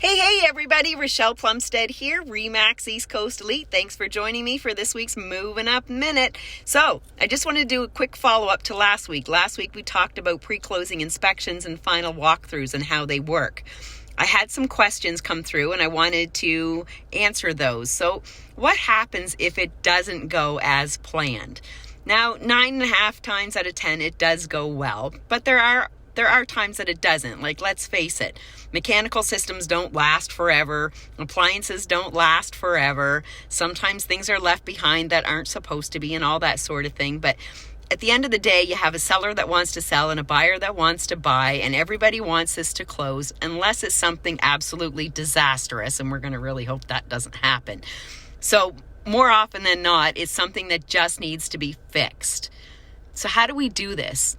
Hey, everybody. Rochelle Plumstead here, Remax East Coast Elite. Thanks for joining me for this week's Movin Up Minute. So, I just want to do a quick follow-up to last week. Last week, we talked about pre-closing inspections and final walkthroughs and how they work. I had some questions come through and I wanted to answer those. So, what happens if it doesn't go as planned? Now, 9.5 times out of 10, it does go well, but there are times that it doesn't. Like, let's face it, mechanical systems don't last forever. Appliances don't last forever. Sometimes things are left behind that aren't supposed to be and all that sort of thing. But at the end of the day, you have a seller that wants to sell and a buyer that wants to buy, and everybody wants this to close unless it's something absolutely disastrous, and we're going to really hope that doesn't happen. So more often than not, it's something that just needs to be fixed. So how do we do this?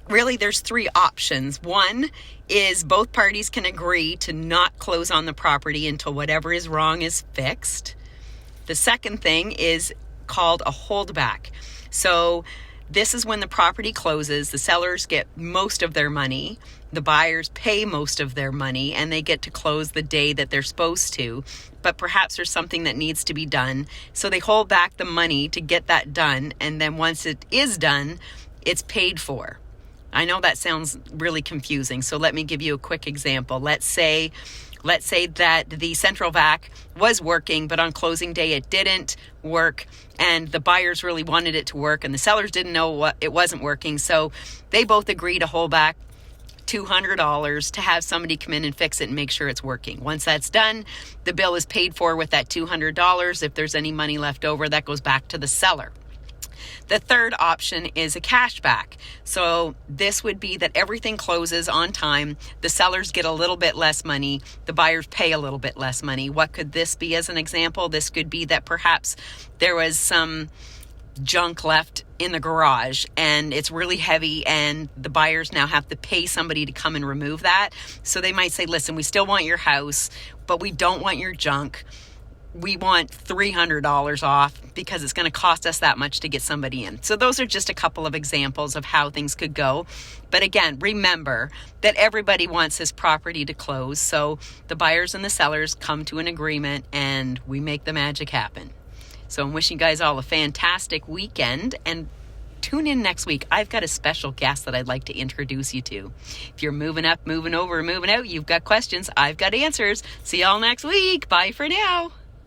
Really, there's 3 options. One is both parties can agree to not close on the property until whatever is wrong is fixed. The second thing is called a holdback. So this is when the property closes, the sellers get most of their money, the buyers pay most of their money, and they get to close the day that they're supposed to. But perhaps there's something that needs to be done. So they hold back the money to get that done. And then once it is done, it's paid for. I know that sounds really confusing, so let me give you a quick example. Let's say that the central vac was working, but on closing day it didn't work, and the buyers really wanted it to work, and the sellers didn't know it wasn't working, so they both agreed to hold back $200 to have somebody come in and fix it and make sure it's working. Once that's done, the bill is paid for with that $200. If there's any money left over, that goes back to the seller. The third option is a cashback. So this would be that everything closes on time. The sellers get a little bit less money. The buyers pay a little bit less money. What could this be as an example? This could be that perhaps there was some junk left in the garage and it's really heavy and the buyers now have to pay somebody to come and remove that. So they might say, listen, we still want your house, but we don't want your junk. We want $300 off because it's going to cost us that much to get somebody in. So those are just a couple of examples of how things could go. But again, remember that everybody wants this property to close. So the buyers and the sellers come to an agreement and we make the magic happen. So I'm wishing you guys all a fantastic weekend, and tune in next week. I've got a special guest that I'd like to introduce you to. If you're moving up, moving over, moving out, you've got questions, I've got answers. See y'all next week. Bye for now.